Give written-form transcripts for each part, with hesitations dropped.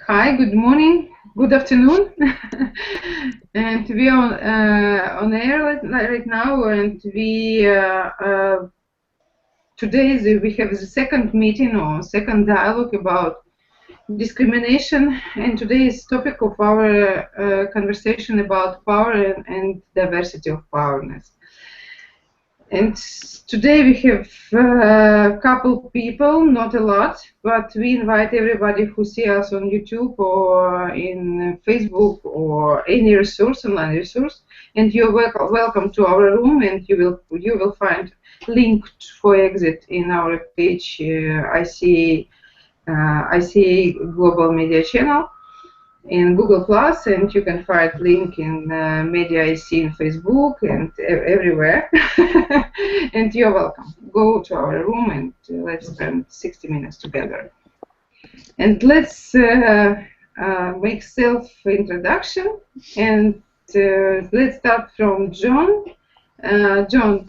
Hi, good morning, good afternoon, and we are on air right now, and we today we have the second meeting or second dialogue about discrimination, and today's topic of our conversation about power and diversity of powerness. And today we have a couple people, not a lot, but we invite everybody who see us on YouTube or in Facebook or any resource, online resource, and you're welcome to our room, and you will find link for exit in our page ICA Global Media Channel in Google Plus, and you can find link in Media IC in Facebook and everywhere. And you're welcome. Go to our room and let's spend 60 minutes together. And let's make self-introduction, and let's start from John. John,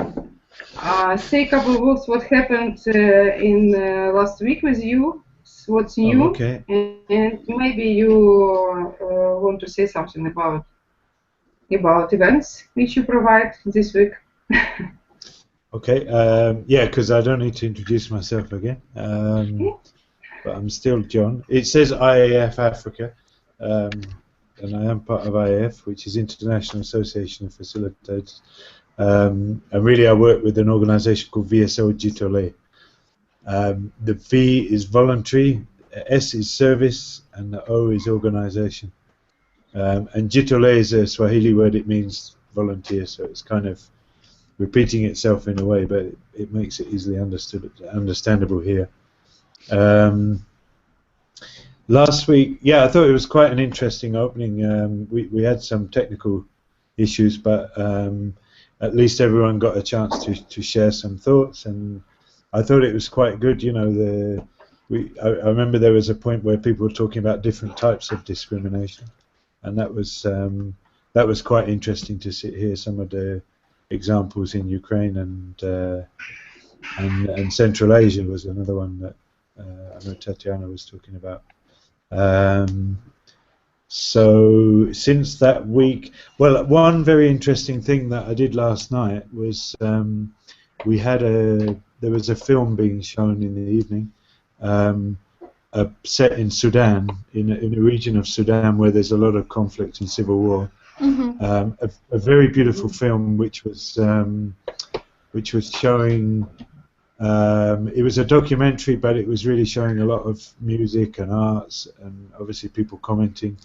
say a couple of words what happened in last week with you. What's new? Okay. And maybe you want to say something about events which you provide this week. Okay. Yeah, because I don't need to introduce myself again. But I'm still John. It says IAF Africa, and I am part of IAF, which is International Association of Facilitators. And really, I work with an organisation called VSO Jitole. The V is voluntary, S is service, and the O is organisation. And Jitole is a Swahili word. It means volunteer, so it's kind of repeating itself in a way, but it makes it easily understandable here. Last week, yeah, I thought it was quite an interesting opening. We had some technical issues, but at least everyone got a chance to share some thoughts, and I thought it was quite good. You know, I remember there was a point where people were talking about different types of discrimination, and that was quite interesting to hear some of the examples in Ukraine and Central Asia was another one that I know Tatyana was talking about. So since that week, well, one very interesting thing that I did last night was there was a film being shown in the evening, set in Sudan, in a region of Sudan where there's a lot of conflict and civil war. Mm-hmm. A very beautiful film which was showing. It was a documentary, but it was really showing a lot of music and arts, and obviously people commenting.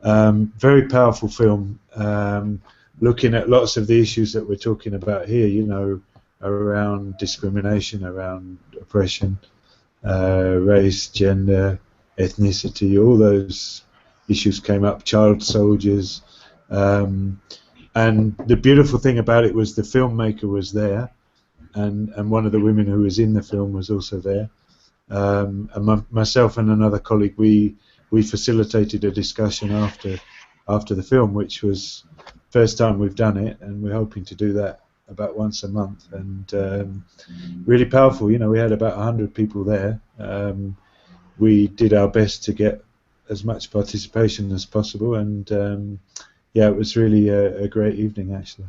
Very powerful film, looking at lots of the issues that we're talking about here. You know, around discrimination, around oppression, race, gender, ethnicity. All those issues came up. Child soldiers. And the beautiful thing about it was the filmmaker was there, and one of the women who was in the film was also there. And myself and another colleague, we facilitated a discussion after the film, which was first time we've done it, and we're hoping to do that about once a month. And really powerful. You know, we had about 100 people there. We did our best to get as much participation as possible, and yeah, it was really a great evening, actually.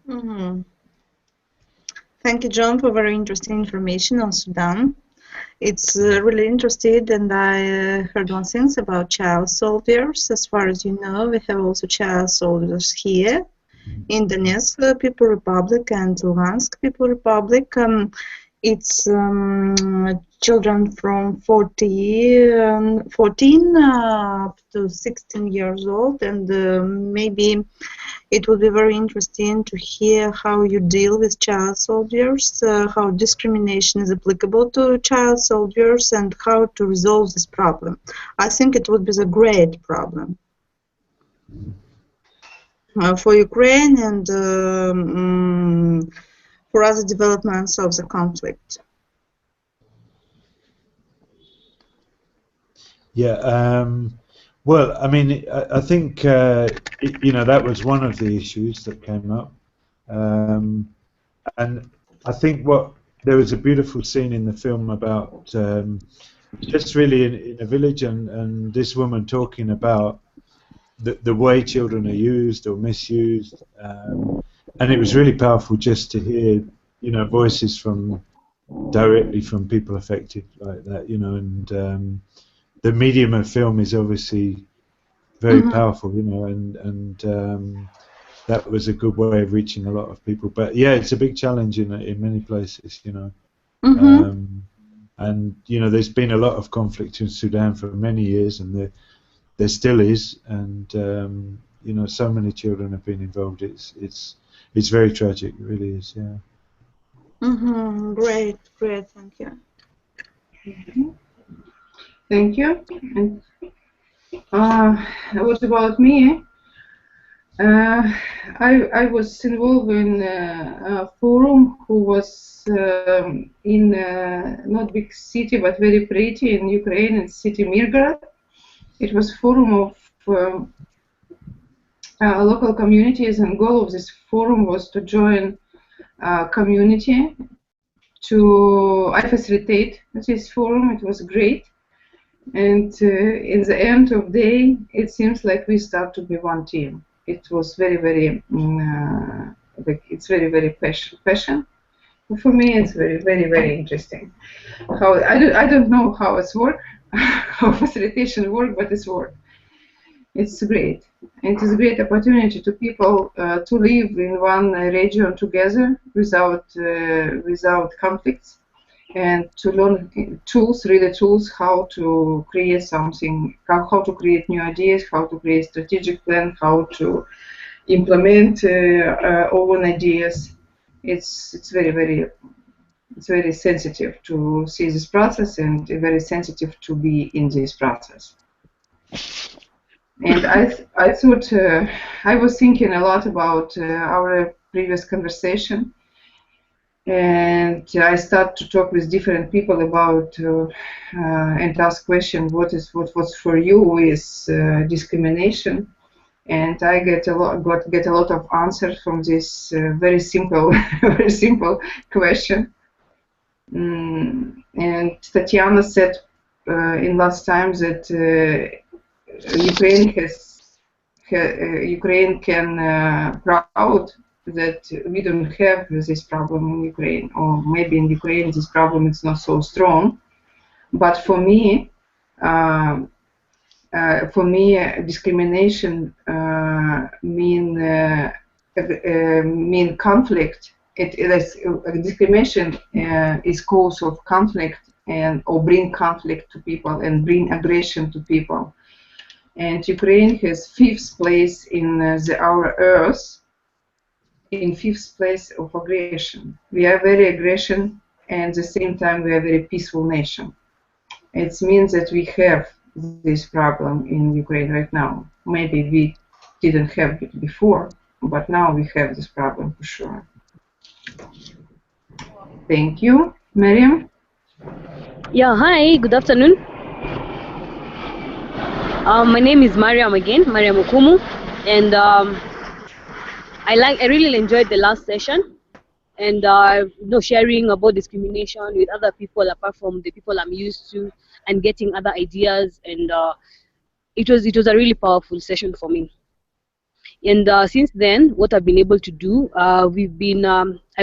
Mm-hmm. Thank you, John, for very interesting information on Sudan. It's really interesting, and I heard one thing about child soldiers. As far as you know, we have also child soldiers here in Donetsk People Republic and Luhansk People Republic. It's children from 14 up to 16 years old, and maybe it would be very interesting to hear how you deal with child soldiers, how discrimination is applicable to child soldiers, and how to resolve this problem. I think it would be a great problem for Ukraine and for other developments of the conflict. Yeah, well, I mean, I think, you know, that was one of the issues that came up. And I think there was a beautiful scene in the film about just really in a village, and this woman talking about the way children are used or misused, and it was really powerful just to hear, you know, voices from directly from people affected like that, you know, and the medium of film is obviously very powerful, you know, and that was a good way of reaching a lot of people. But yeah, it's a big challenge in many places, you know. And you know, there's been a lot of conflict in Sudan for many years, and there still is, and you know, so many children have been involved. It's very tragic, it really is. Yeah. Great, thank you. Thank you. And what about me? I was involved in a forum who was in not big city but very pretty in Ukraine, in city Mirgorod. It was forum of local communities, and goal of this forum was to join community. I facilitate this forum. It was great, and in the end of the day, it seems like we start to be one team. It was very, very, it's very, very passion. For me, it's very, very, very interesting. How I don't know how it's work, how facilitation work, but it's work. It's great. It is a great opportunity to people to live in one region together without conflicts, and to learn tools, how to create something, how to create new ideas, how to create strategic plan, how to implement own ideas. It's very, very, it's very sensitive to see this process, and very sensitive to be in this process. And I thought, I was thinking a lot about our previous conversation, and I start to talk with different people about and ask questions. What's for you is discrimination, and I get a lot of answers from this very simple very simple question. And Tatyana said in last time that Ukraine can proud that we don't have this problem in Ukraine, or maybe in Ukraine this problem is not so strong. But for me, discrimination mean conflict. Discrimination is cause of conflict, or bring conflict to people and bring aggression to people. And Ukraine has 5th place in our Earth, in 5th place of aggression. We are very aggression, and at the same time we are a very peaceful nation. It means that we have this problem in Ukraine right now. Maybe we didn't have it before, but now we have this problem for sure. Thank you. Mariam? Yeah, hi, good afternoon. My name is Mariam again, Mariam Okumu, and I really enjoyed the last session, and sharing about discrimination with other people apart from the people I'm used to, and getting other ideas, and it was a really powerful session for me. And since then, what I've been able to do, I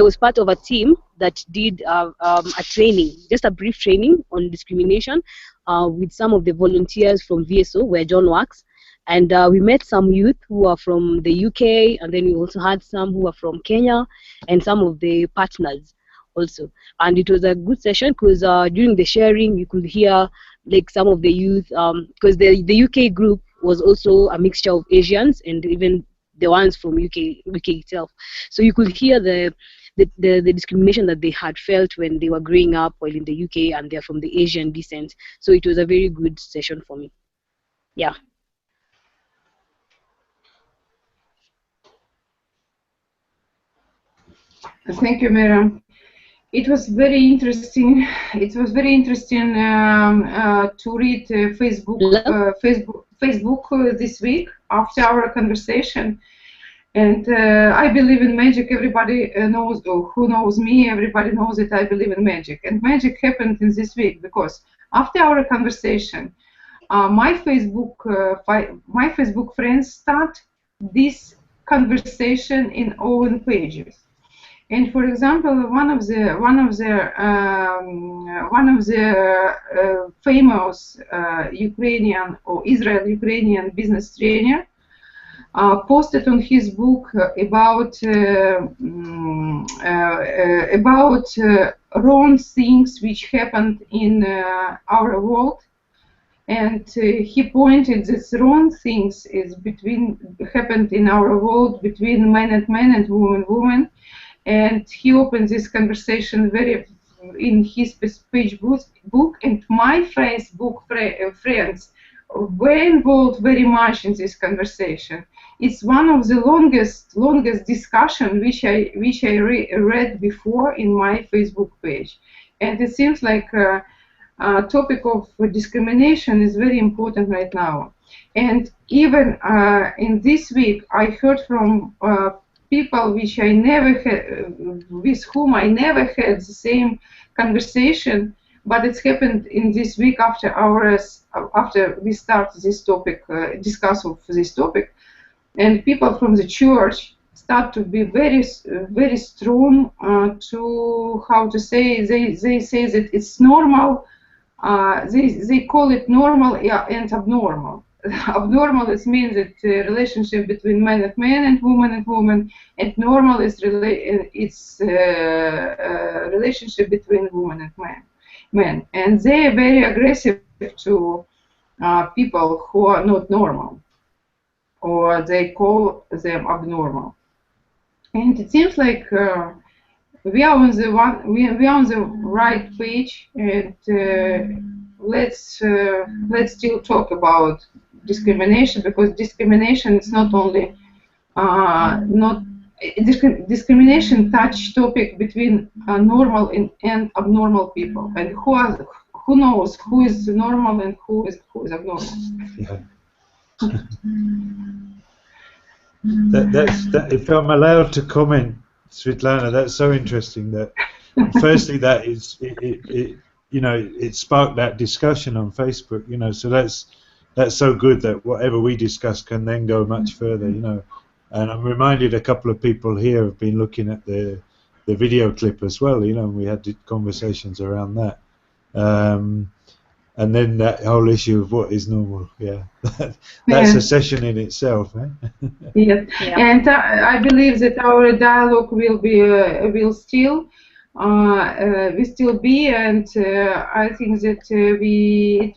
was part of a team that did a training, just a brief training on discrimination with some of the volunteers from VSO, where John works. And we met some youth who are from the UK, and then we also had some who are from Kenya, and some of the partners also. And it was a good session because during the sharing, you could hear like some of the youth, because the UK group was also a mixture of Asians and even the ones from UK itself. So you could hear the discrimination that they had felt when they were growing up while in the UK, and they're from the Asian descent. So it was a very good session for me. Yeah. Thank you, Mariam. It was very interesting. It was very interesting to read Facebook this week after our conversation. And I believe in magic. Everybody knows, or who knows me, everybody knows that I believe in magic. And magic happened in this week because After our conversation, my Facebook friends start this conversation in own pages. And for example, one of the famous Ukrainian or Israel-Ukrainian business trainer posted on his book about wrong things which happened in our world, and he pointed that wrong things happened in our world between men and men and women and women. And he opened this conversation in his page book, and my Facebook friends were involved very much in this conversation. It's one of the longest discussion which I read before in my Facebook page, and it seems like topic of discrimination is very important right now. And even in this week, I heard from people with whom I never had the same conversation, but it's happened in this week after we start this topic, discuss of this topic, and people from the church start to be very strong to, how to say, they say that it's normal. They call it normal and abnormal. Abnormal means that relationship between man and man and woman, and normal is relationship between woman and man. And they are very aggressive to people who are not normal, or they call them abnormal. And it seems like we are on the right page, and let's still talk about discrimination, because discrimination is not only discrimination touch topic between normal and abnormal people, and who knows who is normal and who is abnormal. Yeah. If I'm allowed to comment, Svetlana, that's so interesting. That firstly, that is it sparked that discussion on Facebook. So that's so good that whatever we discuss can then go much further. And I'm reminded a couple of people here have been looking at the video clip as well. And we had conversations around that. And then that whole issue of what is normal, that's a session in itself. Eh? Yes, yeah. And I believe that our dialogue will still be, and I think that it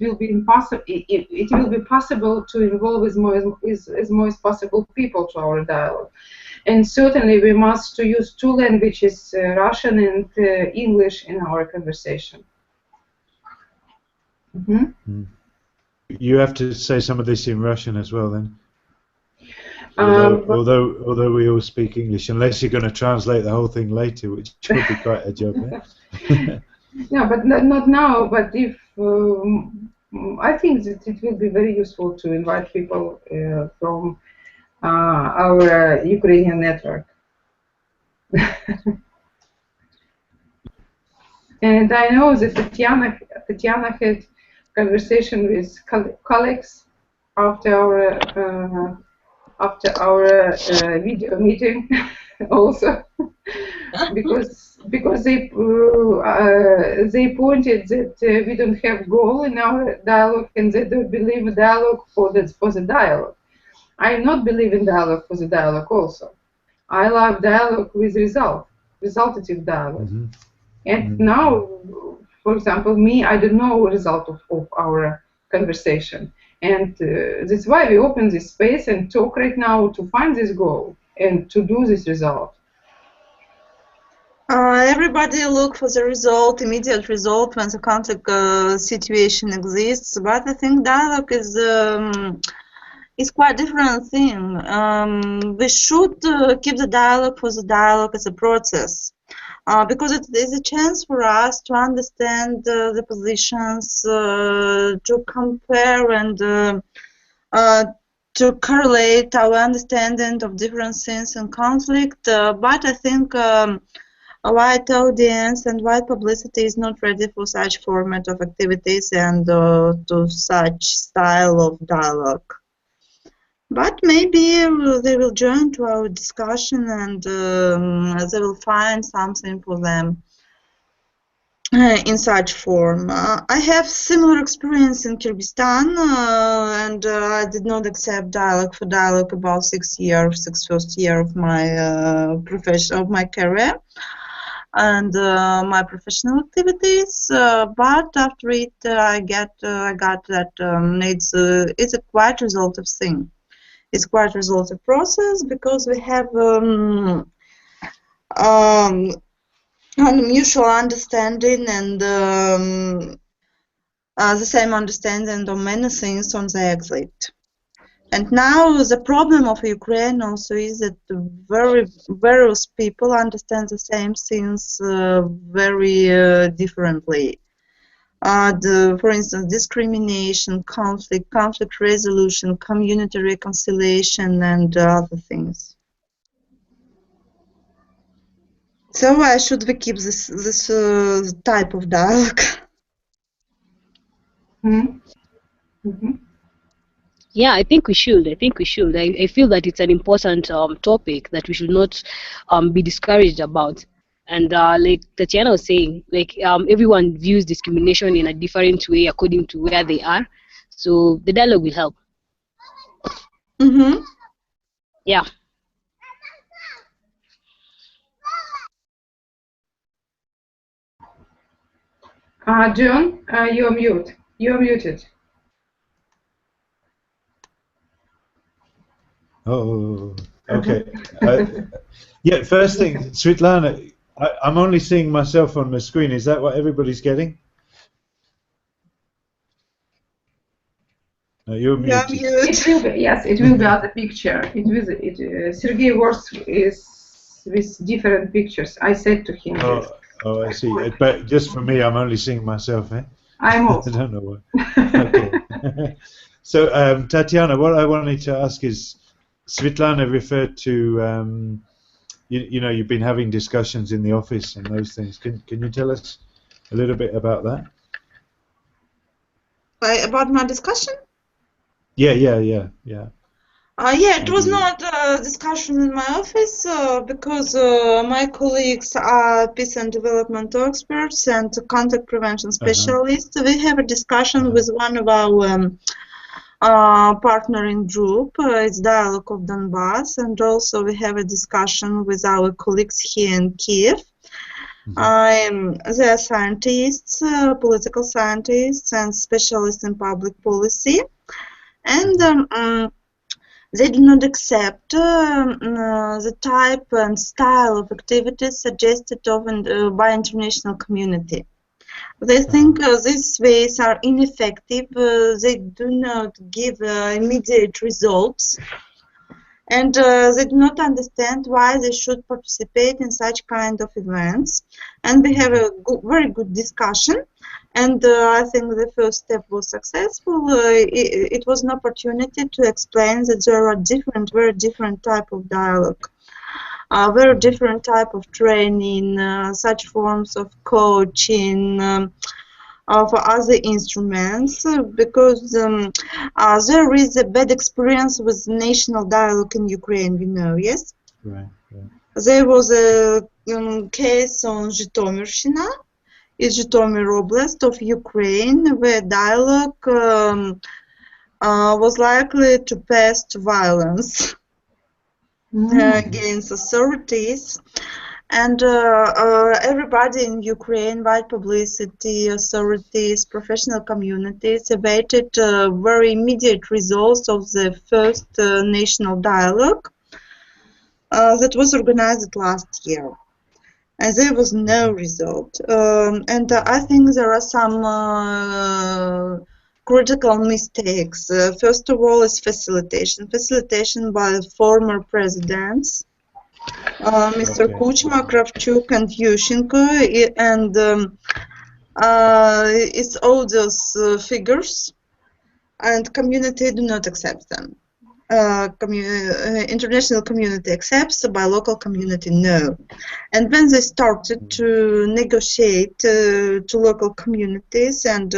will be possible to involve as most possible people to our dialogue. And certainly we must use two languages, Russian and English, in our conversation. Mm-hmm. You have to say some of this in Russian as well, then. Although we all speak English, unless you're going to translate the whole thing later, which would be quite a job. Eh? No, but not now. But if I think that it will be very useful to invite people from our Ukrainian network. And I know that Tatyana had conversation with colleagues after our video meeting also, because they pointed that we don't have goal in our dialogue, and they don't believe in dialogue for the dialogue. I not believe in dialogue for the dialogue also. I love dialogue with resultative dialogue. Mm-hmm. And now, for example, I don't know the result of our conversation. And that's why we open this space and talk right now to find this goal and to do this result. Everybody look for the immediate result when the conflict situation exists. But I think dialogue is quite a different thing. We should keep the dialogue for the dialogue as a process. Because it is a chance for us to understand the positions, to compare and to correlate our understanding of different things in conflict. But I think a wide audience and wide publicity is not ready for such format of activities and to such style of dialogue. But maybe they will join to our discussion and they will find something for them in such form. I have similar experience in Kyrgyzstan and I did not accept dialogue for dialogue about 6 years, first year of my profession, of my career and my professional activities, but after it I got that it's a quite resultative thing. It's quite resultative process because we have mutual understanding and the same understanding on many things on the exit. And now the problem of Ukraine also is that various people understand the same things very differently. For instance, discrimination, conflict resolution, community reconciliation, and other things. So why should we keep this type of dialogue? Yeah, I think we should. I feel that it's an important topic that we should not be discouraged about. And like Tatyana was saying, like everyone views discrimination in a different way according to where they are. So the dialogue will help. Yeah. John, you're mute. You're muted. Oh, okay. Yeah, first thing, Svetlana, I'm only seeing myself on the screen. Is that what everybody's getting? No, you're muted. It will be, yes, it will be on the picture. Sergey works with different pictures. I said to him. Oh, I see. But just for me, I'm only seeing myself, eh? I'm also. I don't know why. Okay. So, Tatyana, what I wanted to ask is, Svetlana referred to, you know, you've been having discussions in the office and those things. Can you tell us a little bit about that? About my discussion? Yeah. Yeah, it was not a discussion in my office because my colleagues are peace and development experts and contact prevention specialists. We have a discussion with one of our partnering group, it's Dialogue of Donbass, and also we have a discussion with our colleagues here in Kiev. They are scientists, political scientists, and specialists in public policy, and they do not accept the type and style of activities suggested by international community. They think these ways are ineffective, they do not give immediate results, and they do not understand why they should participate in such kind of events. And we have a very good discussion, and I think the first step was successful. It was an opportunity to explain that there are very different type of dialogue, very different type of training, such forms of coaching, for other instruments, because there is a bad experience with national dialogue in Ukraine, you know, yes? Right. There was a case on Zhytomyr Oblast of Ukraine, where dialogue was likely to pass to violence against authorities. And everybody in Ukraine, wide publicity, authorities, professional communities, awaited very immediate results of the first national dialogue that was organized last year. And there was no result. And I think there are some critical mistakes. First of all is facilitation by the former presidents. Mr. Kuchma, Kravchuk, and Yushchenko, and it's all those figures, and community do not accept them. international community accepts, by local community no. And when they started to negotiate to local communities and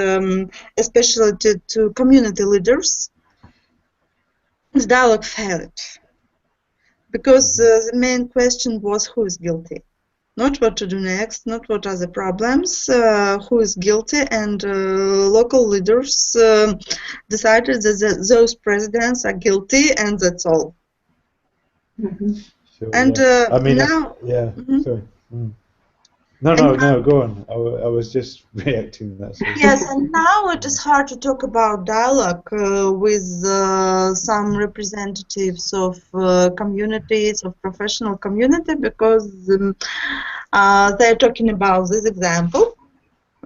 especially to community leaders, the dialogue failed. Because the main question was who is guilty. Not what to do next, not what are the problems, who is guilty, and local leaders decided that those presidents are guilty, and that's all. Sure, And yeah. I mean, now, yeah. Mhm. Sorry. No, go on. I was just reacting. That's all. Yes, and now it is hard to talk about dialogue with some representatives of communities, of professional community, because they're talking about this example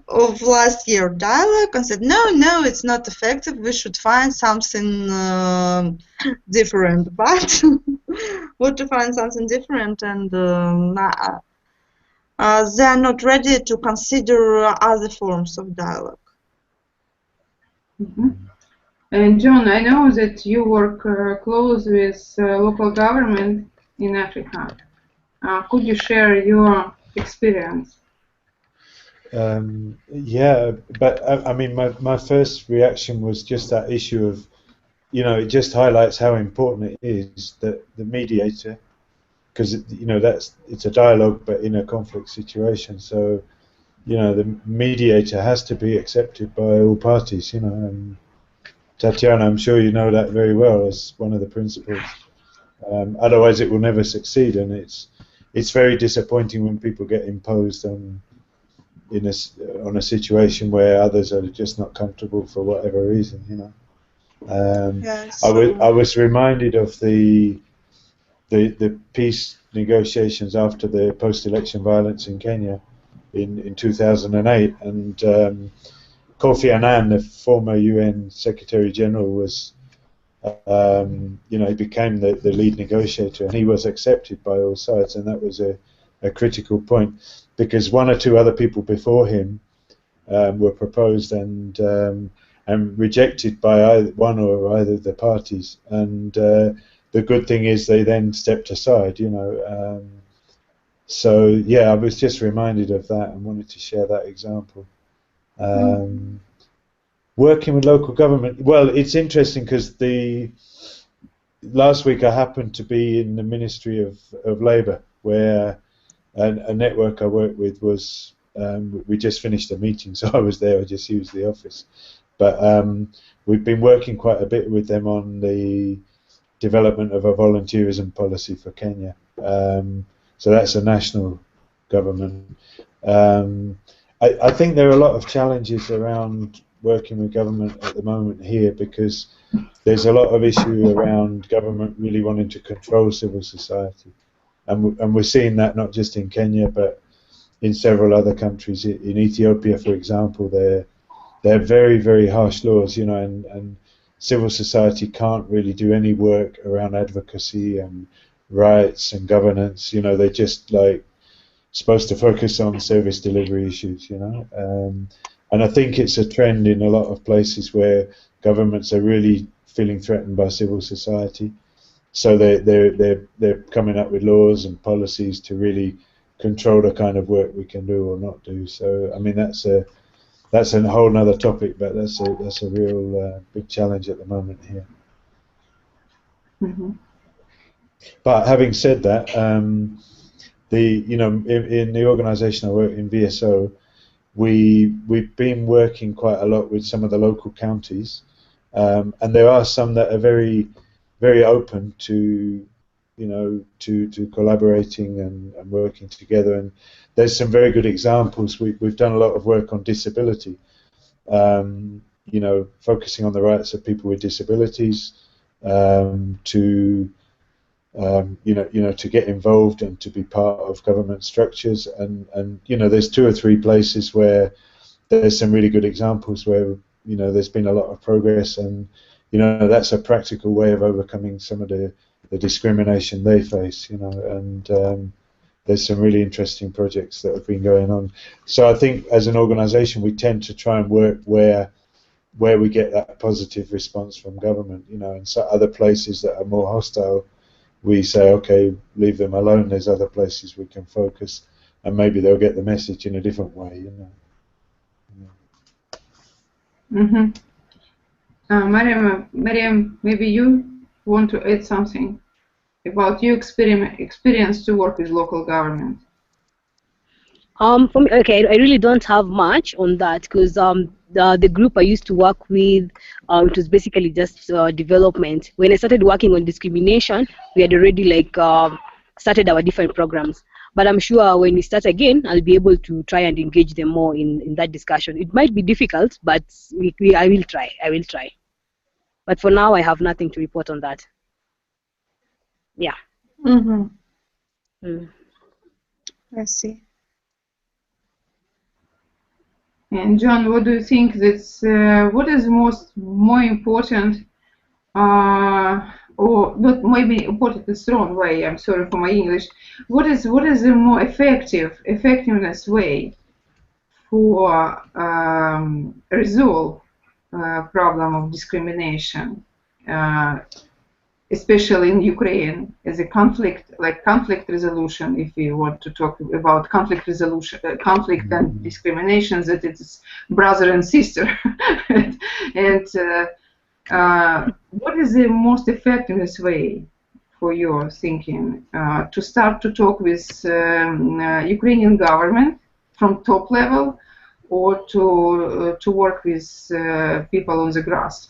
of last year dialogue and said, no, it's not effective, we should find something different. But what to find something different, and they are not ready to consider other forms of dialogue. And John, I know that you work close with local government in Africa. Could you share your experience? Yeah, but I mean, my first reaction was just that issue of, it just highlights how important it is that the mediator, because it's a dialogue but in a conflict situation. So, the mediator has to be accepted by all parties. And Tatyana, I'm sure you know that very well as one of the principles. Otherwise, it will never succeed, and it's very disappointing when people get imposed on a situation where others are just not comfortable for whatever reason. Yes. I was reminded of the peace negotiations after the post-election violence in Kenya in 2008, and Kofi Annan, the former UN Secretary General, was he became the lead negotiator, and he was accepted by all sides, and that was a critical point, because one or two other people before him were proposed and rejected by one or either of the parties, and the good thing is they then stepped aside, so yeah, I was just reminded of that and wanted to share that example. Working with local government, well, it's interesting because last week I happened to be in the Ministry of Labour, where a network I work with was, we just finished a meeting, so I was there, I just used the office. But we've been working quite a bit with them on the development of a volunteerism policy for Kenya. So that's a national government. I think there are a lot of challenges around working with government at the moment here, because there's a lot of issue around government really wanting to control civil society. And we're seeing that not just in Kenya, but in several other countries. In Ethiopia, for example, they're very, very harsh laws, and civil society can't really do any work around advocacy and rights and governance. They're just supposed to focus on service delivery issues, and I think it's a trend in a lot of places where governments are really feeling threatened by civil society. So they're coming up with laws and policies to really control the kind of work we can do or not do. So I mean, that's a whole other topic, but that's a real big challenge at the moment here. But having said that, in the organisation I work in, VSO, we've been working quite a lot with some of the local counties, and there are some that are very, very open to to collaborating and working together. And there's some very good examples. We've done a lot of work on disability, focusing on the rights of people with disabilities, to get involved and to be part of government structures. And there's 2 or 3 places where there's some really good examples where there's been a lot of progress, and that's a practical way of overcoming some of the discrimination they face. And there's some really interesting projects that have been going on. So I think as an organisation we tend to try and work where where we get that positive response from government, you know, and so other places that are more hostile, we say, okay, leave them alone. There's other places we can focus, and maybe they'll get the message in a different way, you know. Mariam, maybe you want to add something about your experience to work with local government. For me, okay, I really don't have much on that because the group I used to work with, it was basically just development. When I started working on discrimination, we had already like started our different programs. But I'm sure when we start again, I'll be able to try and engage them more in that discussion. It might be difficult, but I will try. I will try. But for now, I have nothing to report on that. Yeah. I see. And John, what do you think that's what is more important, or not maybe important is the wrong way? I'm sorry for my English. What is the more effectiveness way for resolve problem of discrimination, especially in Ukraine, as a conflict resolution? If we want to talk about conflict resolution, conflict and discrimination, that it's brother and sister, and what is the most effective way for your thinking to start to talk with Ukrainian government from top level, or to work with people on the grass?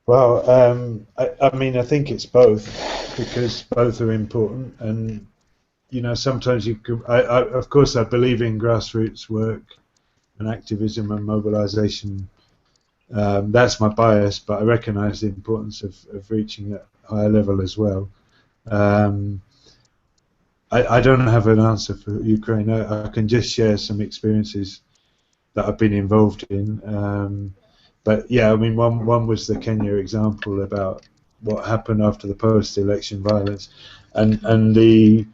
Well, I mean, I think it's both, because both are important, and you know, sometimes you can. Of course, I believe in grassroots work and activism and mobilization. That's my bias, but I recognise the importance of reaching that higher level as well. I don't have an answer for Ukraine. I can just share some experiences that I've been involved in. But yeah, I mean, one was the Kenya example about what happened after the post-election violence, and the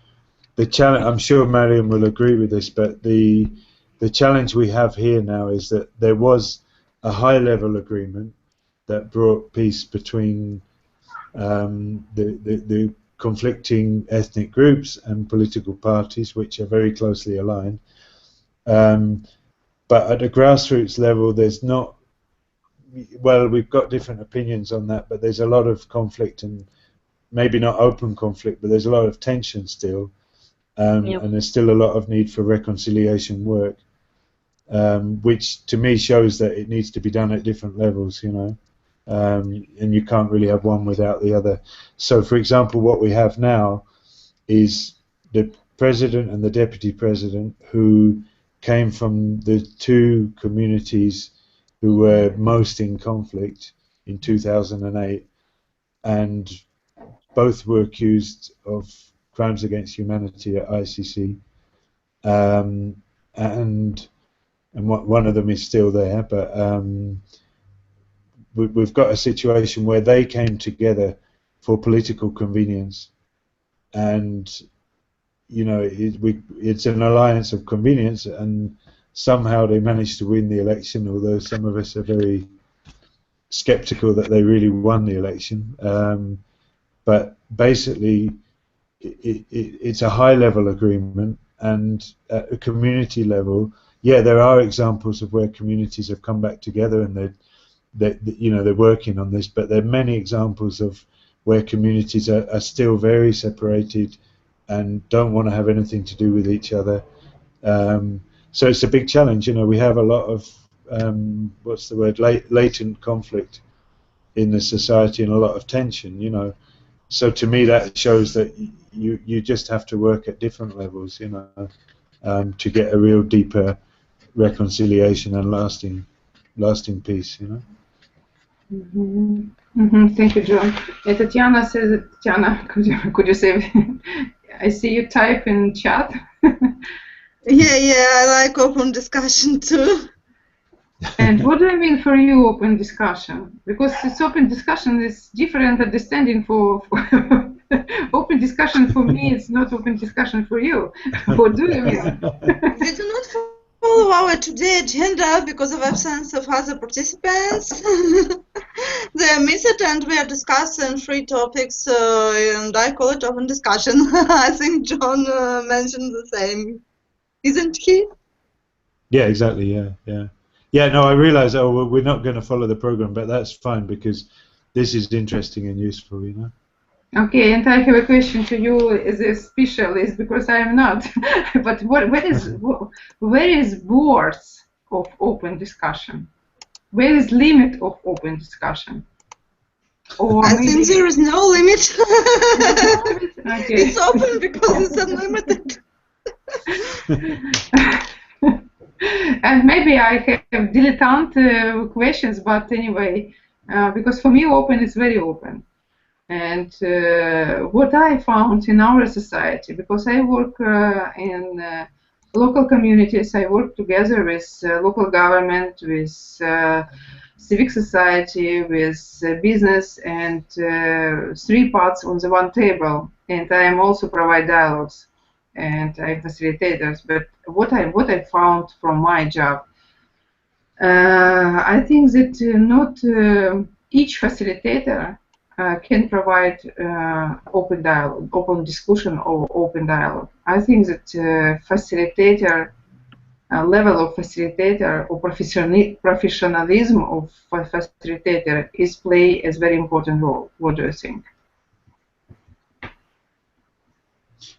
challenge. I'm sure Mariam will agree with this, but the challenge we have here now is that there was a high-level agreement that brought peace between the conflicting ethnic groups and political parties, which are very closely aligned. But at a grassroots level, there's not. Well, we've got different opinions on that, but there's a lot of conflict, and maybe not open conflict, but there's a lot of tension still, and there's still a lot of need for reconciliation work, which to me shows that it needs to be done at different levels, you know, and you can't really have one without the other. So, for example, what we have now is the president and the deputy president who came from the two communities who were most in conflict in 2008, and both were accused of crimes against humanity at ICC, and one of them is still there, but we've got a situation where they came together for political convenience, and you know, it's an alliance of convenience, and somehow they managed to win the election, although some of us are very skeptical that they really won the election. But basically, it's a high-level agreement, and at a community level, yeah, there are examples of where communities have come back together and they're working on this, but there are many examples of where communities are still very separated and don't want to have anything to do with each other. So it's a big challenge. You know, we have a lot of what's the word? Latent conflict in the society and a lot of tension. You know, so to me that shows that you just have to work at different levels. You know, to get a real deeper reconciliation and lasting peace. You know. Thank you, John. Tatyana says, Tatyana, could you say? I see you type in chat. Yeah, I like open discussion too. And what do I mean for you, open discussion? Because it's open discussion is different understanding for open discussion for me. It's not open discussion for you. What do you mean? We do not follow our today agenda because of absence of other participants. They are missed, and we are discussing 3 topics, and I call it open discussion. I think John mentioned the same, isn't he? Yeah, exactly. Yeah. No, I realize. Oh, well, we're not going to follow the program, but that's fine because this is interesting and useful. You know. Okay, and I have a question to you as a specialist because I am not. But where is words of open discussion? Where is limit of open discussion? Or I maybe think there is no limit. Okay. It's open because it's unlimited. And maybe I have dilettante questions, but anyway, because for me open is very open. And what I found in our society, because I work in local communities, I work together with local government, with civic society, with business, and 3 parts on the one table. And I am also provide dialogues, and I facilitators. But what I found from my job, I think that not each facilitator can provide open dialogue, open discussion, or open dialogue. I think that facilitator level of facilitator or professionalism of facilitator is play a very important role. What do you think?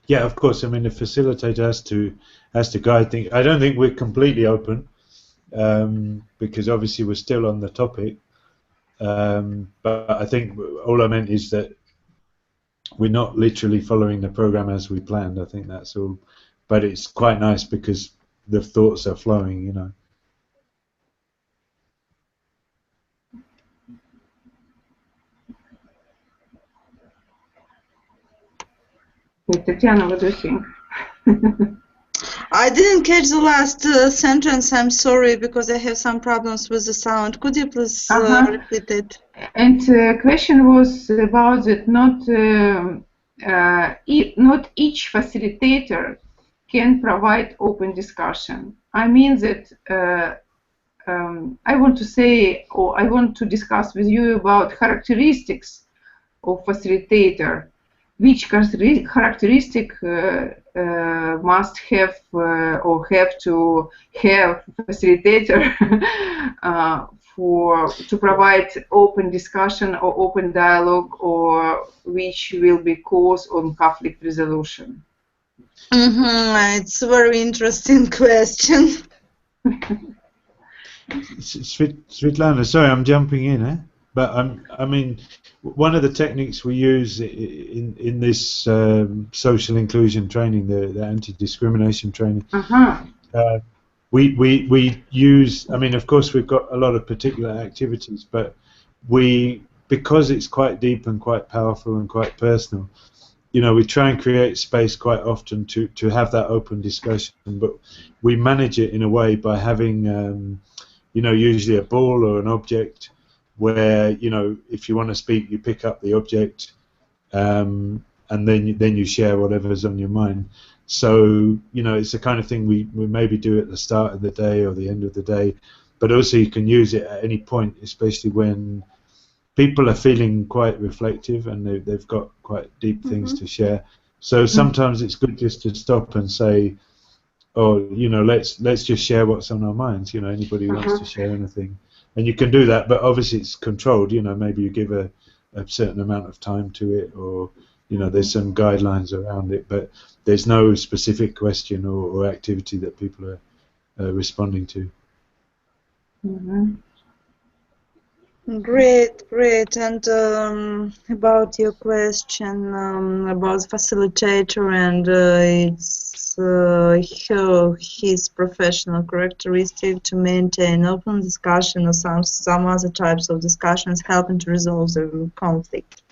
Yeah, of course. I mean, the facilitator has to guide things. I don't think we're completely open because obviously we're still on the topic. But I think all I meant is that we're not literally following the program as we planned. I think that's all. But it's quite nice because the thoughts are flowing, you know. Tatyana, what do you think? I didn't catch the last sentence. I'm sorry because I have some problems with the sound. Could you please repeat it? And the question was about that not each facilitator can provide open discussion. I mean that I want to say, or I want to discuss with you about characteristics of facilitator. Which characteristic must have or have to have facilitator to provide open discussion or open dialogue, or which will be cause on conflict resolution? It's a very interesting question. Svetlana, sorry, I'm jumping in, but I mean, one of the techniques we use in this social inclusion training, the anti-discrimination training, we use. I mean, of course, we've got a lot of particular activities, but because it's quite deep and quite powerful and quite personal, you know, we try and create space quite often to have that open discussion, but we manage it in a way by having, you know, usually a ball or an object where, you know, if you want to speak, you pick up the object, and then you share whatever's on your mind. So, you know, it's the kind of thing we maybe do at the start of the day or the end of the day, but also you can use it at any point, especially when people are feeling quite reflective and they've got quite deep things to share. So sometimes it's good just to stop and say, oh, you know, let's just share what's on our minds. You know, anybody who wants to share anything. And you can do that, but obviously it's controlled. You know, maybe you give a certain amount of time to it, or, you know, there's some guidelines around it, but there's no specific question or activity that people are responding to. Great. And about your question about facilitator and his professional characteristic to maintain open discussion or some other types of discussions helping to resolve the conflict.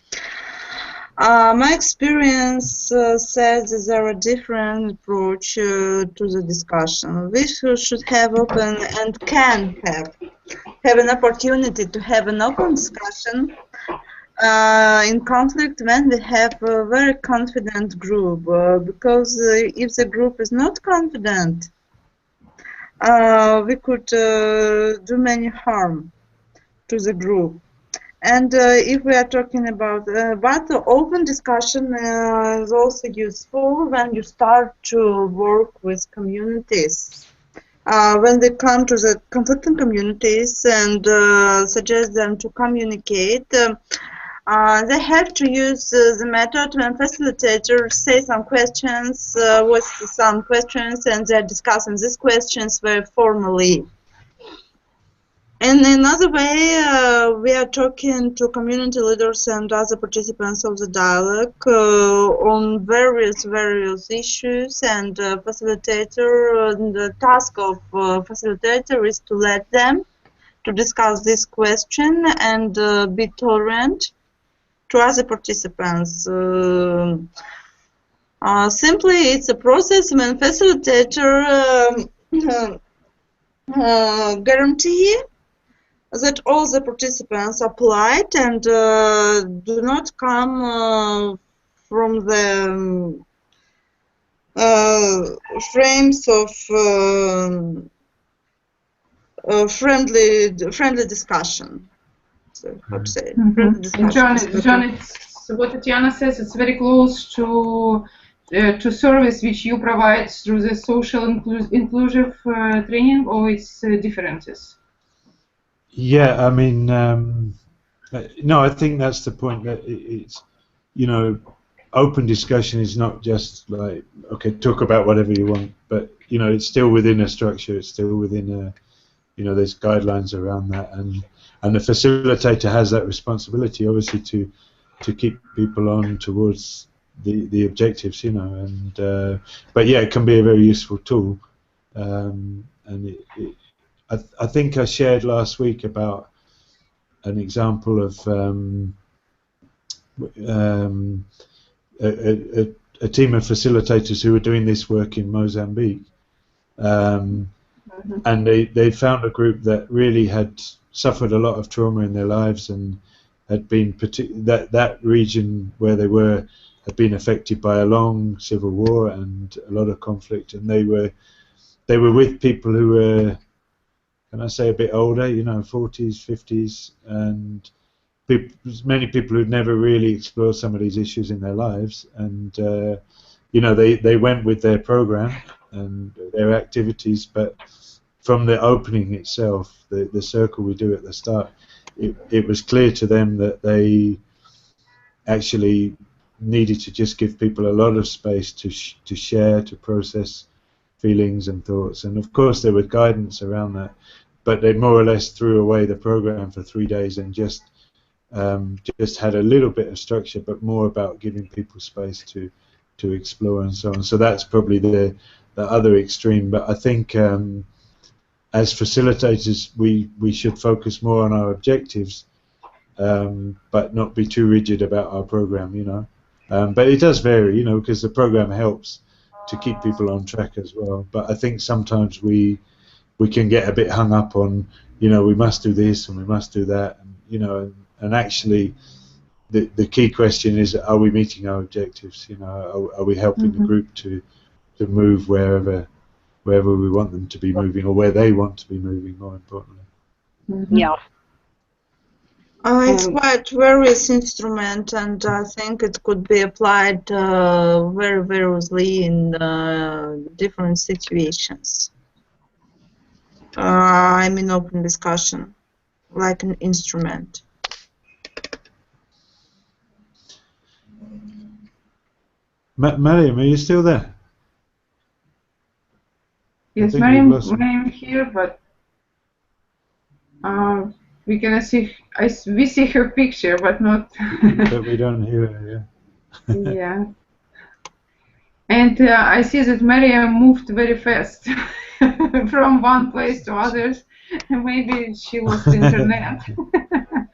My experience says that there are different approach to the discussion. We should have open and can have an opportunity to have an open discussion in conflict when we have a very confident group, because if the group is not confident, we could do many harm to the group. And if we are talking about, but the open discussion is also useful when you start to work with communities. When they come to the conflicting communities and suggest them to communicate, they have to use the method when facilitators say some questions with some questions, and they're discussing these questions very formally. In another way, we are talking to community leaders and other participants of the dialogue on various issues, and the task of facilitator is to let them to discuss this question and be tolerant to other participants. Simply, it's a process when facilitator guarantee that all the participants are polite and do not come from the frames of friendly discussion. So, how to say? Friendly discussion. John, it's what Tatyana says. It's very close to service which you provide through the social inclusive training, or it's differences. Yeah, I mean, no, I think that's the point, that it's, you know, open discussion is not just like, okay, talk about whatever you want, but, you know, it's still within a structure, it's still within a, you know, there's guidelines around that, and the facilitator has that responsibility, obviously, to keep people on towards the objectives, you know, and, but yeah, it can be a very useful tool, and I think I shared last week about an example of a team of facilitators who were doing this work in Mozambique, and they found a group that really had suffered a lot of trauma in their lives, and had been that region where they were had been affected by a long civil war and a lot of conflict, and they were with people who were, can I say, a bit older, you know, 40s, 50s, and many people who'd never really explored some of these issues in their lives, and you know, they went with their program and their activities, but from the opening itself, the circle we do at the start, it was clear to them that they actually needed to just give people a lot of space to share, to process feelings and thoughts, and of course there was guidance around that, but they more or less threw away the program for 3 days and just had a little bit of structure, but more about giving people space to explore and so on. So that's probably the other extreme. But I think as facilitators, we should focus more on our objectives, but not be too rigid about our program, you know. But it does vary, you know, because the program helps to keep people on track as well. But I think sometimes we can get a bit hung up on, you know, we must do this and we must do that, and, you know, and actually the key question is, are we meeting our objectives? You know, are we helping the group to move wherever we want them to be moving, or where they want to be moving, more importantly. Yeah. It's quite various instrument, and I think it could be applied very variously in different situations. I mean, open discussion, like an instrument. Mariam, are you still there? Yes, Mariam here, but we can see, we see her picture, but not. But we don't hear her. Yeah. Yeah. And I see that Mariam moved very fast from one place to others. Maybe she lost internet.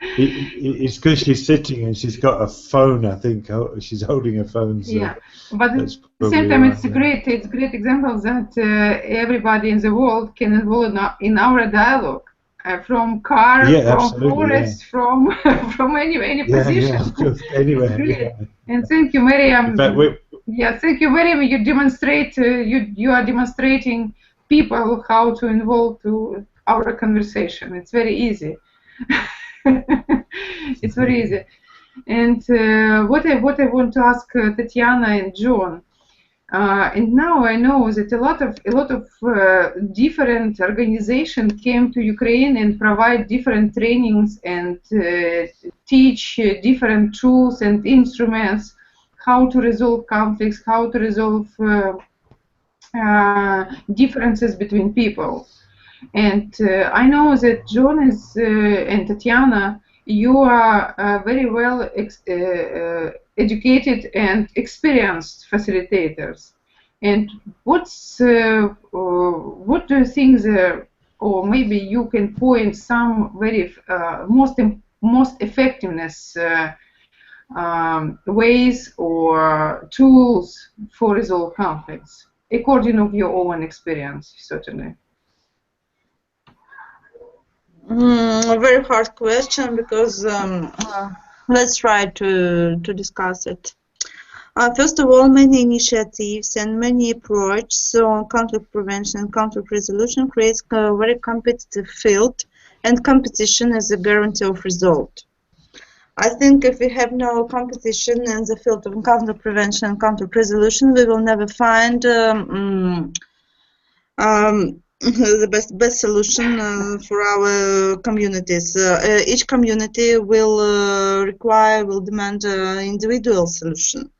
It's because she's sitting and she's got a phone. I think she's holding a phone. So yeah, but at the same time, it's a great example that everybody in the world can involve in our dialogue. From car, from forest, from any position. Yeah, of course, anywhere. Yeah. And thank you, Mariam. In fact, thank you, Mariam. You demonstrate. You are demonstrating people how to involve to our conversation. It's very easy. It's very easy. And what I want to ask Tatyana and John, and now I know that a lot of different organizations came to Ukraine and provide different trainings and teach different tools and instruments, how to resolve conflicts, how to resolve differences between people. And I know that John is and Tatyana, you are very well educated and experienced facilitators. And what do you think or maybe you can point some very most effectiveness ways or tools for resolve conflicts, according to your own experience, certainly? A very hard question, because let's try to discuss it. First of all, many initiatives and many approaches on conflict prevention and conflict resolution creates a very competitive field, and competition is a guarantee of result. I think if we have no competition in the field of conflict prevention and conflict resolution, we will never find the best solution for our communities. Each community will demand individual solution.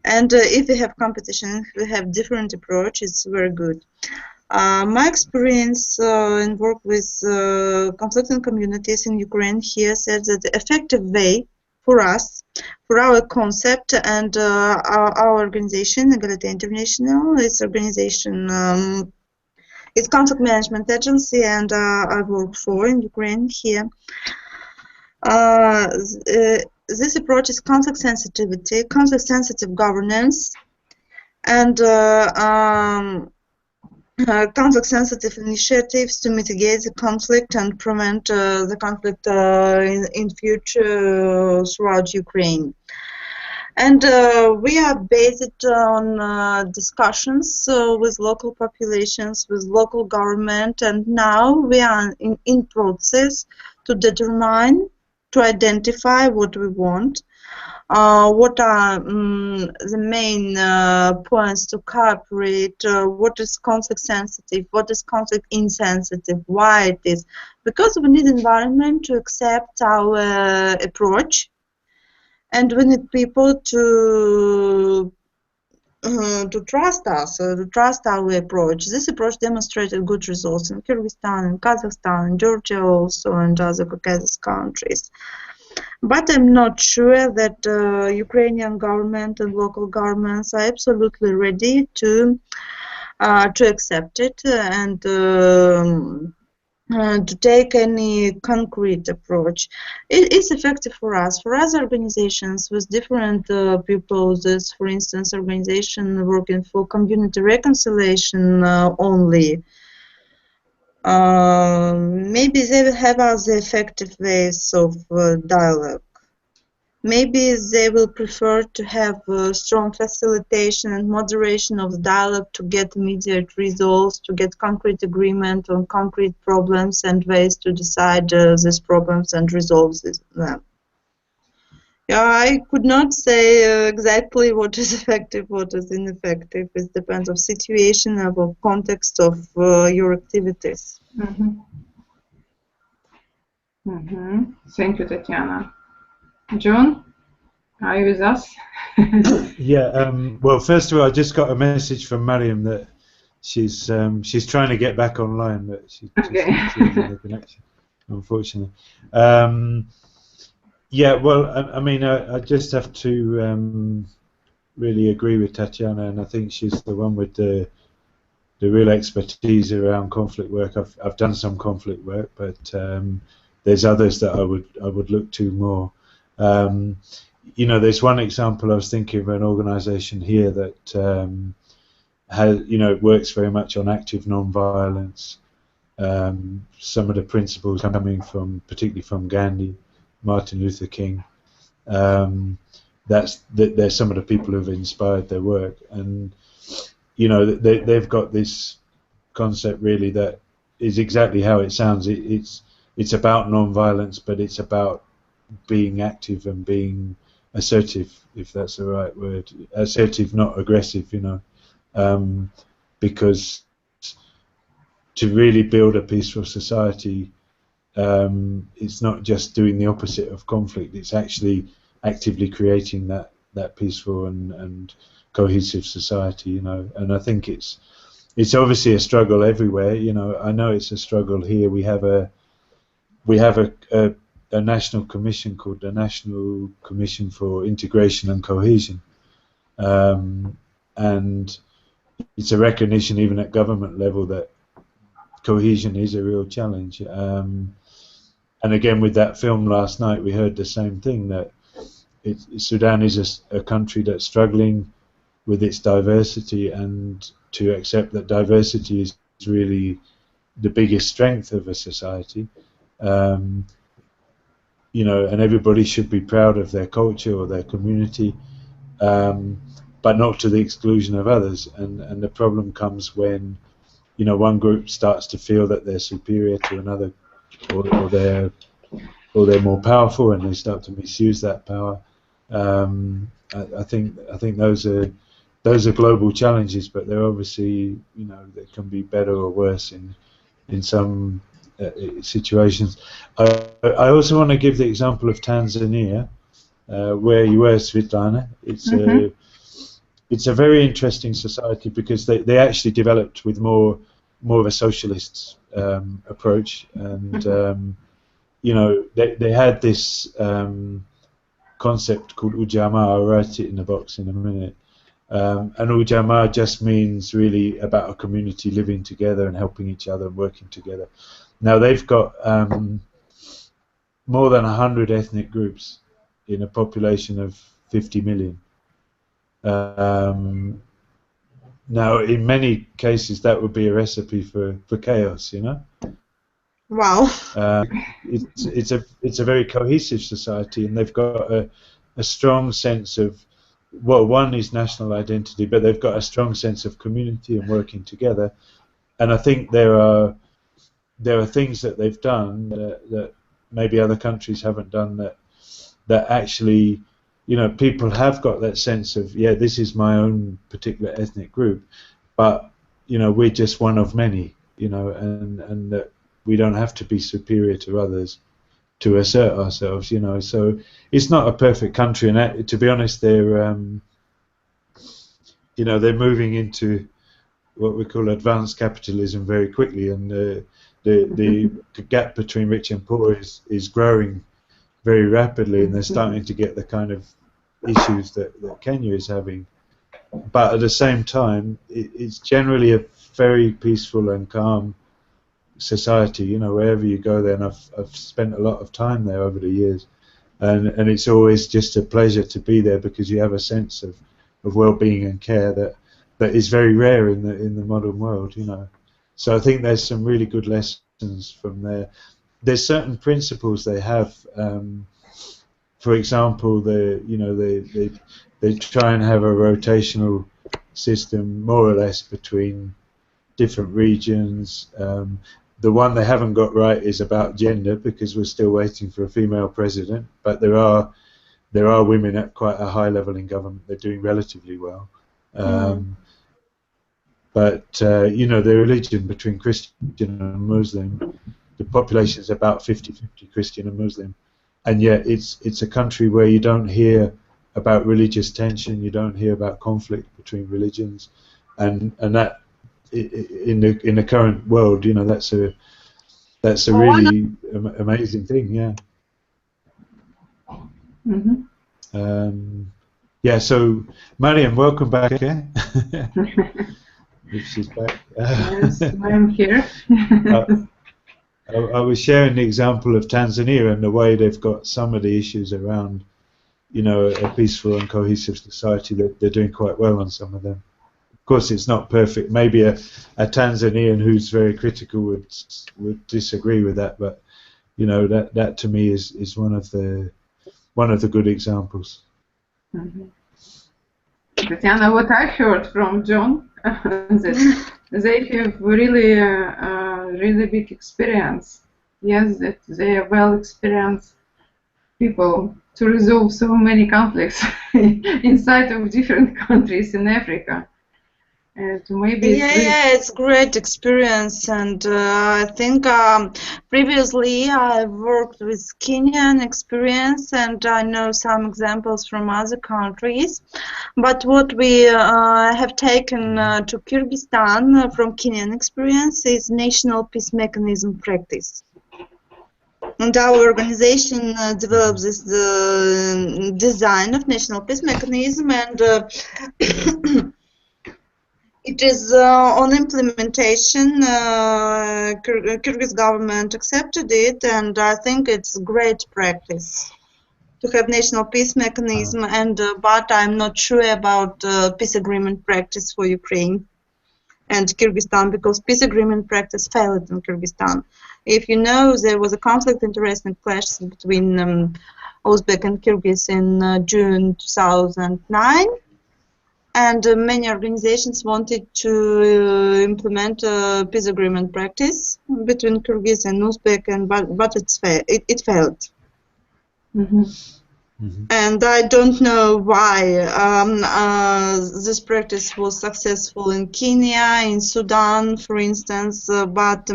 And if we have competition, if we have different approach, it's very good. My experience in work with conflicting communities in Ukraine here said that the effective way for us, for our concept and our organization, Egalite International, its organization, it's conflict management agency, and I work for in Ukraine here. This approach is conflict sensitivity, conflict sensitive governance, and conflict sensitive initiatives to mitigate the conflict and prevent the conflict in future throughout Ukraine. And we are based on discussions with local populations, with local government, and now we are in process to determine, to identify what we want, what are the main points to cooperate, what is conflict sensitive, what is conflict insensitive, why it is. Because we need environment to accept our approach, and we need people to trust us, to trust our approach. This approach demonstrated good results in Kyrgyzstan, in Kazakhstan, in Georgia also, and other Caucasus countries. But I'm not sure that Ukrainian government and local governments are absolutely ready to accept it and to take any concrete approach. It is effective for us. For other organizations with different purposes, for instance, organization working for community reconciliation only, maybe they will have other effective ways of dialogue. Maybe they will prefer to have strong facilitation and moderation of the dialogue to get immediate results, to get concrete agreement on concrete problems and ways to decide these problems and resolve them. Yeah, I could not say exactly what is effective, what is ineffective. It depends on situation, of context of your activities. Mm-hmm. Mm-hmm. Thank you, Tatyana. John, are you with us? Yeah. Well, first of all, I just got a message from Mariam that she's trying to get back online, but she's losing the connection, unfortunately. Yeah. Well, I mean, I just have to really agree with Tatyana, and I think she's the one with the real expertise around conflict work. I've done some conflict work, but there's others that I would look to more. You know, there's one example I was thinking of an organisation here that has, you know, works very much on active non-violence. Some of the principles coming from, particularly from Gandhi, Martin Luther King. They're some of the people who've inspired their work, and you know, they've got this concept really that is exactly how it sounds. It's about non-violence, but it's about being active and being assertive, if that's the right word. Assertive, not aggressive, you know, because to really build a peaceful society, it's not just doing the opposite of conflict. It's actually actively creating that peaceful and cohesive society, you know. And I think it's obviously a struggle everywhere, you know. I know it's a struggle here. We have a national commission called the National Commission for Integration and Cohesion, and it's a recognition even at government level that cohesion is a real challenge. And again, with that film last night, we heard the same thing, that Sudan is a country that's struggling with its diversity, and to accept that diversity is really the biggest strength of a society. You know, and everybody should be proud of their culture or their community, but not to the exclusion of others. And the problem comes when, you know, one group starts to feel that they're superior to another, or they're more powerful, and they start to misuse that power. I think those are global challenges, but they're obviously, you know, they can be better or worse in some situations. I also want to give the example of Tanzania, where you were, Svetlana. It's a very interesting society because they actually developed with more of a socialist approach, and you know, they had this concept called ujamaa. I'll write it in the box in a minute. And ujamaa just means really about a community living together and helping each other and working together. Now they've got more than 100 ethnic groups in a population of 50 million. Now, in many cases, that would be a recipe for chaos, you know. Wow. It's a very cohesive society, and they've got a strong sense of, well, one is national identity, but they've got a strong sense of community and working together. And I think there are things that they've done that maybe other countries haven't done, that actually, you know, people have got that sense of, yeah, this is my own particular ethnic group, but, you know, we're just one of many, you know, and that we don't have to be superior to others to assert ourselves, you know. So it's not a perfect country, and to be honest, they're you know, they're moving into what we call advanced capitalism very quickly, and the gap between rich and poor is growing very rapidly, and they're starting to get the kind of issues that Kenya is having. But at the same time, it's generally a very peaceful and calm society, you know, wherever you go there, and I've spent a lot of time there over the years, and it's always just a pleasure to be there, because you have a sense of well-being and care that is very rare in the modern world, you know. So I think there's some really good lessons from there. There's certain principles they have. For example, they try and have a rotational system, more or less, between different regions. The one they haven't got right is about gender, because we're still waiting for a female president. But there are women at quite a high level in government. They're doing relatively well. But you know, the religion between Christian and Muslim, the population is about 50-50 Christian and Muslim, and yet it's a country where you don't hear about religious tension, you don't hear about conflict between religions, and that in the current world, you know, that's a really amazing thing, yeah. Yeah, so Mariam, welcome back. If she's back. Yes, I'm here. I was sharing the example of Tanzania and the way they've got some of the issues around, you know, a peaceful and cohesive society. That they're doing quite well on some of them. Of course, it's not perfect. Maybe a Tanzanian who's very critical would disagree with that, but you know, that to me is one of the good examples. Tatyana, what I heard from John, that they have really really big experience. Yes, that they are well experienced people to resolve so many conflicts inside of different countries in Africa. And maybe It's great experience, and I think previously I worked with Kenyan experience, and I know some examples from other countries. But what we have taken to Kyrgyzstan from Kenyan experience is national peace mechanism practice. And our organization develops this design of national peace mechanism, and it is on implementation. Kyrgyz government accepted it, and I think it's great practice to have national peace mechanism. And but I'm not sure about peace agreement practice for Ukraine and Kyrgyzstan, because peace agreement practice failed in Kyrgyzstan. If you know, there was a conflict interest and clash between Uzbek and Kyrgyz in June 2009. And many organizations wanted to implement a peace agreement practice between Kyrgyz and Uzbek, but it failed. Mm-hmm. Mm-hmm. And I don't know why this practice was successful in Kenya, in Sudan, for instance, but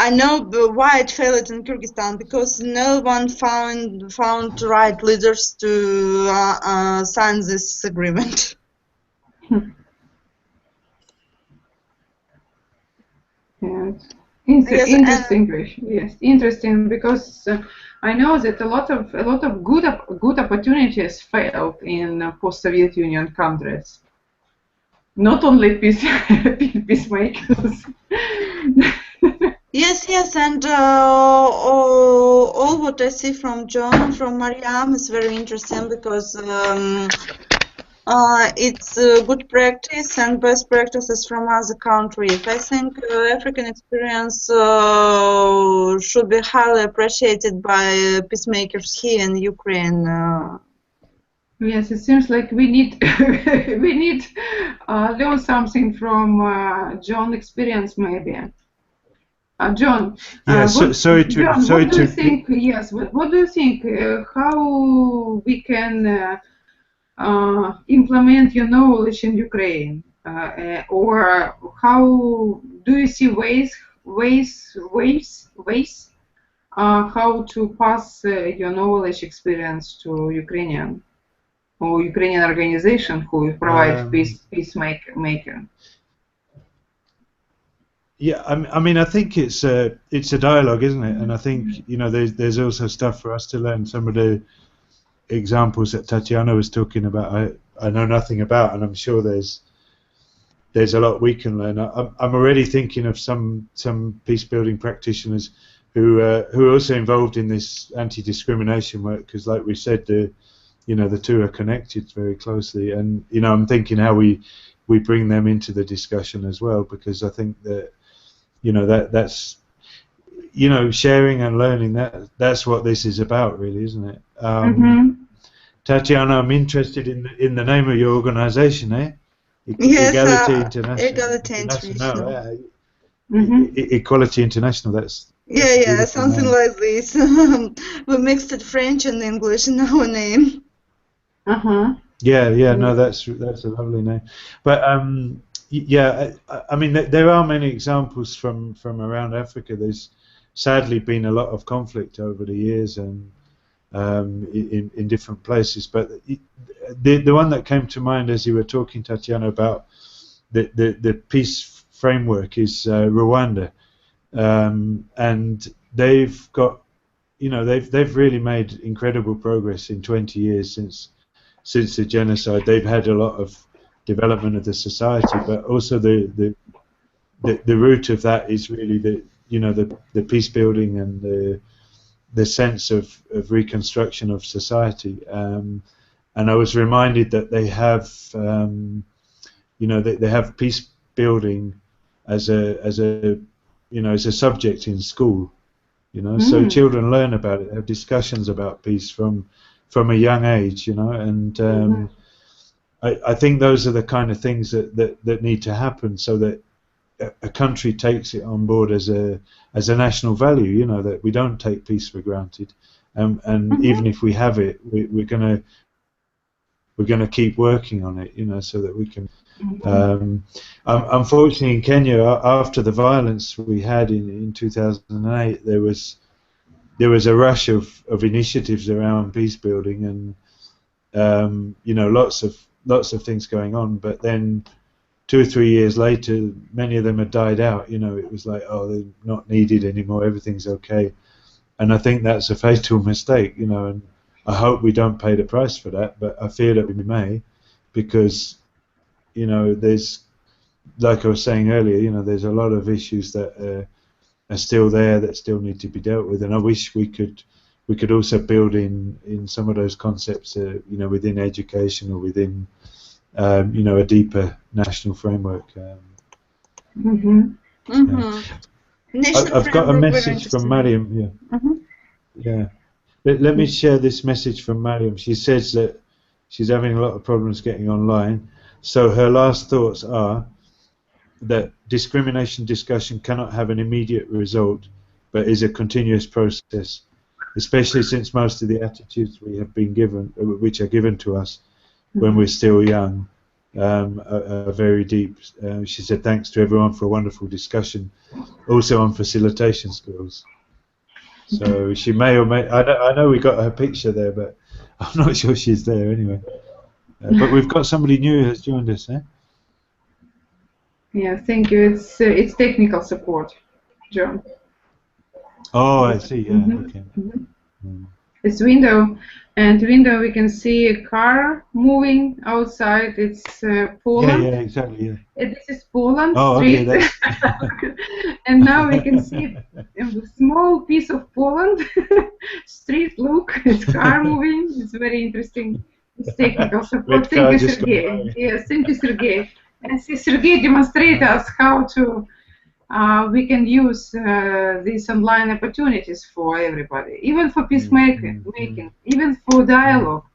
I know why it failed in Kyrgyzstan, because no one found right leaders to sign this agreement. Yeah. Interesting. Yes, interesting, because I know that a lot of good opportunities failed in post-Soviet Union countries. Not only peacemakers. Yes, and all what I see from John, from Mariam is very interesting, because it's good practice and best practices from other countries. I think African experience should be highly appreciated by peacemakers here in Ukraine. Yes, it seems like we need learn something from John's experience, maybe. John, sorry to. what do you think? Yes, what do you think? How we can implement your knowledge in Ukraine, or how do you see ways how to pass your knowledge experience to Ukrainian or Ukrainian organization who provide peacemaker? Yeah, I mean, I think it's a dialogue, isn't it? And I think, you know, there's also stuff for us to learn. Some of the examples that Tatyana was talking about, I know nothing about, and I'm sure there's a lot we can learn. I'm already thinking of some peace building practitioners who are also involved in this anti-discrimination work, because, like we said, the two are connected very closely, and I'm thinking how we bring them into the discussion as well, because I think that that's sharing and learning, that's what this is about, really, isn't it? Tatyana, I'm interested in the name of your organization, eh? Yes, Equality International. Equality International. That's something name. Like this. We mixed it French and English in our name. No, that's a lovely name. But I mean, there are many examples from around Africa. There's sadly been a lot of conflict over the years, and in different places. But the one that came to mind as you were talking, Tatyana, about the peace framework is Rwanda, and they've got, they've really made incredible progress in 20 years since the genocide. They've had a lot of development of the society, but also the root of that is really the peace building and the sense of reconstruction of society. And I was reminded that they have they have peace building as a subject in school. So children learn about it, have discussions about peace from a young age, and I think those are the kind of things that need to happen, so that a country takes it on board as a national value. You know, that we don't take peace for granted, and even if we have it, we're gonna keep working on it. You know, so that we can. Unfortunately, in Kenya, after the violence we had in 2008, there was a rush of initiatives around peace building, and you know, lots of things going on. But then 2 or 3 years later, many of them had died out. You know, it was like, oh, they're not needed anymore. Everything's okay. And I think that's a fatal mistake. You know, and I hope we don't pay the price for that. But I fear that we may, because you know, there's, like I was saying earlier, you know, there's a lot of issues that are still there that still need to be dealt with, and I wish we could also build in some of those concepts, you know, within education or within, you know, a deeper national framework. I've got a message from Mariam. Yeah, yeah. Let me share this message from Mariam. She says that she's having a lot of problems getting online. So her last thoughts are that discrimination discussion cannot have an immediate result, but is a continuous process, especially since most of the attitudes we have been given, which are given to us when we're still young, are very deep. She said, thanks to everyone for a wonderful discussion, also on facilitation skills. So she may or may, I know we got her picture there, but I'm not sure she's there anyway. But we've got somebody new who has joined us, eh? Yeah, thank you. It's technical support, John. Oh, I see. Yeah. Okay. It's window, and window we can see a car moving outside. It's Poland. Yeah, exactly. Yeah. This is Poland street. Okay, and now we can see a small piece of Poland street. Look, it's car moving. It's very interesting. It's technical support. Thank you, Sergey. Yes, thank you, Sergey. And Sergey demonstrated us how to we can use these online opportunities for everybody, even for peacemaking, even for dialogue.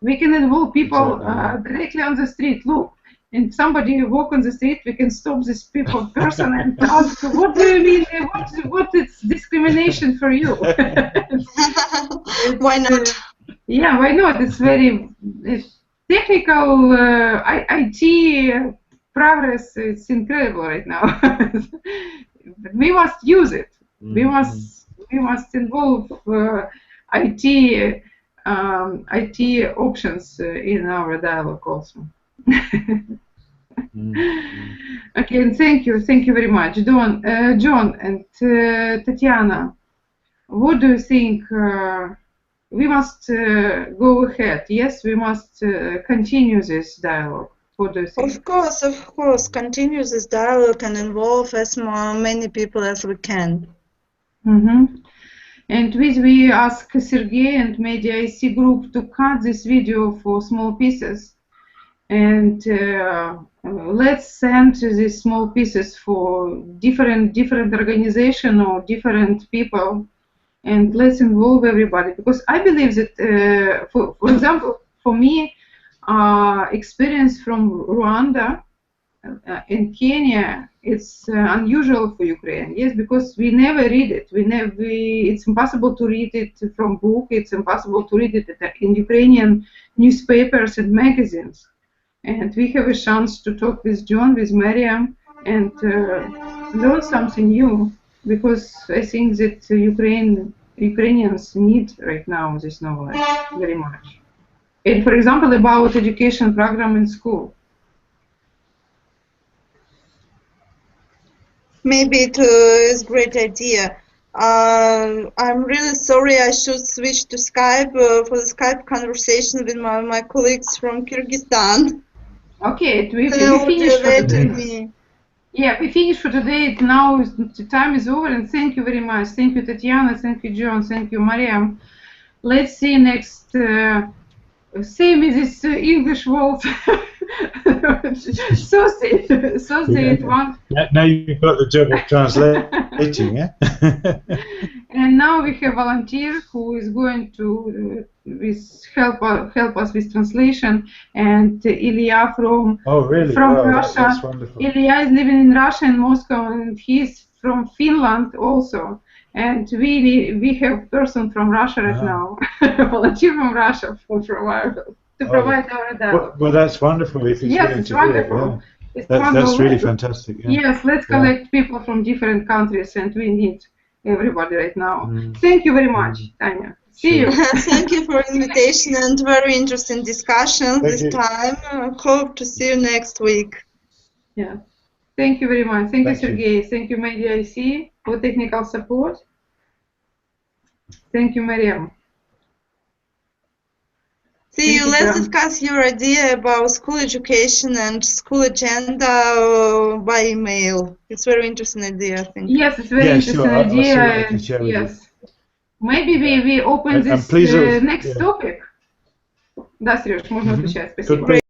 We can involve people directly on the street. Look, and somebody walk on the street, we can stop this person and ask, what do you mean? What is discrimination for you? Why not? Yeah, why not? It's very technical IT progress. It's incredible right now. But we must use it. We must involve IT options in our dialogue also. Okay, and thank you very much, John and Tatyana. What do you think? We must go ahead. Yes, we must continue this dialogue. What do you think? Of course, continue this dialogue and involve as many people as we can. And we ask Sergey and Media IC Group to cut this video for small pieces, and let's send these small pieces for different organization or different people, and let's involve everybody, because I believe that, for example, for me, experience from Rwanda in Kenya, it's unusual for Ukraine. Yes, because we never read it. It's impossible to read it from book. It's impossible to read it in Ukrainian newspapers and magazines. And we have a chance to talk with John, with Mariam, and learn something new. Because I think that Ukrainians need right now this knowledge very much. And for example, about education program in school. Maybe it is a great idea. I'm really sorry, I should switch to Skype for the Skype conversation with my colleagues from Kyrgyzstan. Okay, we finished for today. Yeah, we finished for today. Now the time is over, and thank you very much. Thank you, Tatyana. Thank you, John. Thank you, Mariam. Let's see next. Same as this English world. Associate one. Now you've got the job of translating, yeah? And now we have volunteer who is going to help us with translation, and Ilya from Russia. That's wonderful. Ilya is living in Russia and Moscow, and he's from Finland also. And we have person from Russia right now, volunteer from Russia to provide our dialogue. Well, that's wonderful. If he's willing it's to wonderful. do it, yeah. That's really fantastic. Yeah. Yes, let's collect people from different countries, and we need everybody right now. Thank you very much, Tanya. See you. Thank you for the invitation and very interesting discussion this time. Hope to see you next week. Yeah. Thank you very much. Thank you, Sergey. Thank you, Media IC, for technical support. Thank you, Mariam. See you. Let's discuss your idea about school education and school agenda by email. It's a very interesting idea, I think. Yes, it's a very interesting idea. Yes. Maybe we open this next topic. Да, Сереж, можно отвечать. Спасибо.